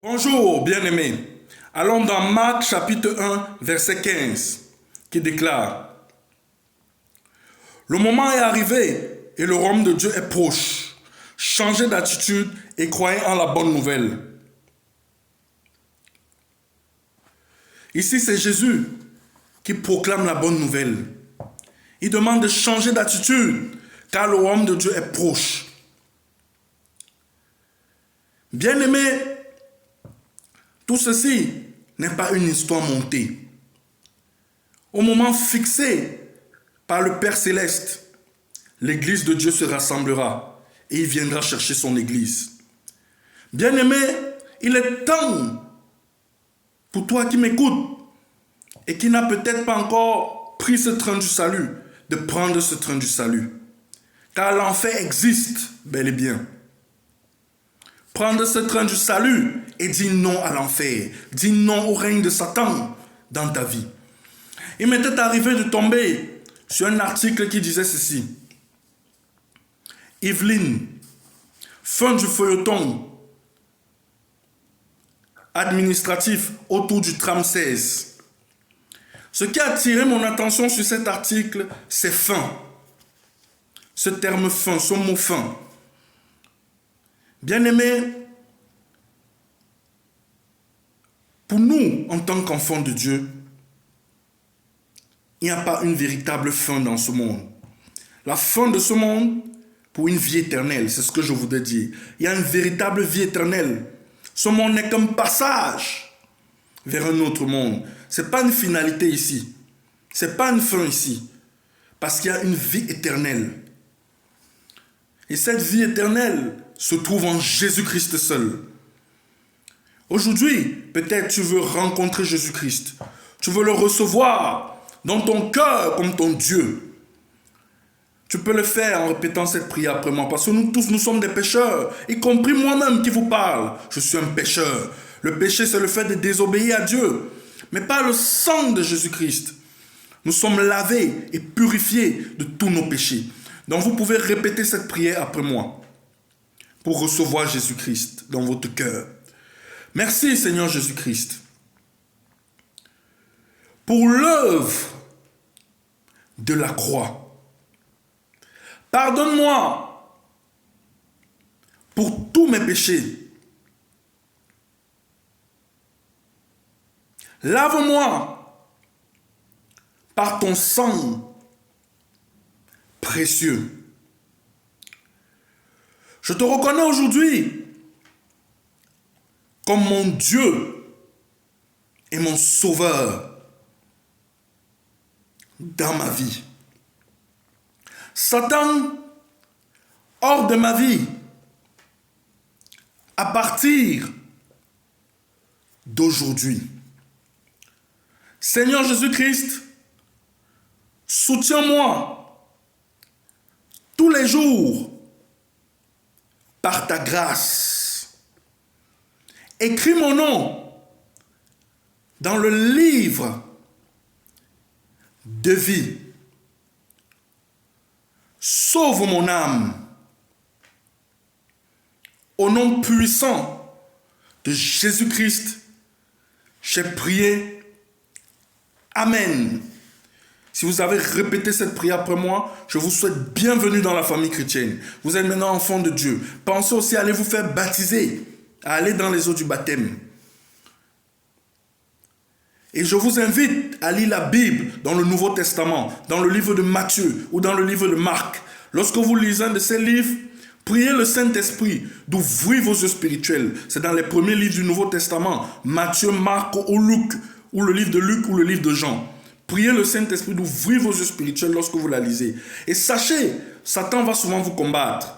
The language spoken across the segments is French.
Bonjour, bien-aimés. Allons dans Marc chapitre 1, verset 15, qui déclare: Le moment est arrivé et le royaume de Dieu est proche. Changez d'attitude et croyez en la bonne nouvelle. Ici, c'est Jésus qui proclame la bonne nouvelle. Il demande de changer d'attitude car le royaume de Dieu est proche. Bien-aimés, tout ceci n'est pas une histoire montée. Au moment fixé par le Père Céleste, l'Église de Dieu se rassemblera et il viendra chercher son Église. Bien-aimé, il est temps pour toi qui m'écoutes et qui n'a peut-être pas encore pris ce train du salut, de prendre ce train du salut. Car l'enfer existe bel et bien. Prendre ce train du salut et dire non à l'enfer, dire non au règne de Satan dans ta vie. Il m'était arrivé de tomber sur un article qui disait ceci. Yveline, fin du feuilleton administratif autour du tram 16. Ce qui a attiré mon attention sur cet article, c'est fin. Ce terme fin, ce mot fin. Bien-aimés, pour nous, en tant qu'enfants de Dieu, il n'y a pas une véritable fin dans ce monde. La fin de ce monde, pour une vie éternelle, c'est ce que je voudrais dire. Il y a une véritable vie éternelle. Ce monde n'est qu'un passage vers un autre monde. Ce n'est pas une finalité ici. Ce n'est pas une fin ici. Parce qu'il y a une vie éternelle. Et cette vie éternelle se trouve en Jésus-Christ seul. Aujourd'hui, peut-être tu veux rencontrer Jésus-Christ. Tu veux le recevoir dans ton cœur comme ton Dieu. Tu peux le faire en répétant cette prière après moi. Parce que nous tous, nous sommes des pécheurs. Y compris moi-même qui vous parle. Je suis un pécheur. Le péché, c'est le fait de désobéir à Dieu. Mais par le sang de Jésus-Christ, nous sommes lavés et purifiés de tous nos péchés. Donc vous pouvez répéter cette prière après moi pour recevoir Jésus-Christ dans votre cœur. Merci Seigneur Jésus-Christ pour l'œuvre de la croix. Pardonne-moi pour tous mes péchés. Lave-moi par ton sang précieux. Je te reconnais aujourd'hui comme mon Dieu et mon Sauveur dans ma vie. Satan, hors de ma vie, à partir d'aujourd'hui. Seigneur Jésus-Christ, soutiens-moi tous les jours par ta grâce. Écris mon nom dans le livre de vie. Sauve mon âme. Au nom puissant de Jésus-Christ, j'ai prié. Amen. Si vous avez répété cette prière après moi, je vous souhaite bienvenue dans la famille chrétienne. Vous êtes maintenant enfants de Dieu. Pensez aussi à aller vous faire baptiser, à aller dans les eaux du baptême. Et je vous invite à lire la Bible dans le Nouveau Testament, dans le livre de Matthieu ou dans le livre de Marc. Lorsque vous lisez un de ces livres, priez le Saint-Esprit d'ouvrir vos yeux spirituels. C'est dans les premiers livres du Nouveau Testament, Matthieu, Marc ou Luc, ou le livre de Luc ou le livre de Jean. Priez le Saint-Esprit d'ouvrir vos yeux spirituels lorsque vous la lisez. Et sachez, Satan va souvent vous combattre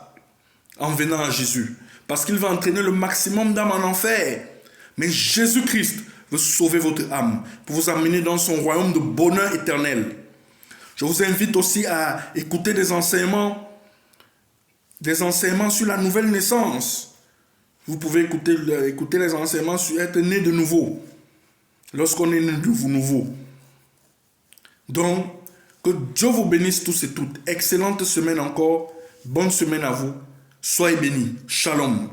en venant à Jésus. Parce qu'il va entraîner le maximum d'âmes en enfer. Mais Jésus-Christ veut sauver votre âme pour vous amener dans son royaume de bonheur éternel. Je vous invite aussi à écouter des enseignements sur la nouvelle naissance. Vous pouvez écouter les enseignements sur être né de nouveau. Lorsqu'on est né de nouveau. Donc, que Dieu vous bénisse tous et toutes. Excellente semaine encore. Bonne semaine à vous. Soyez bénis. Shalom.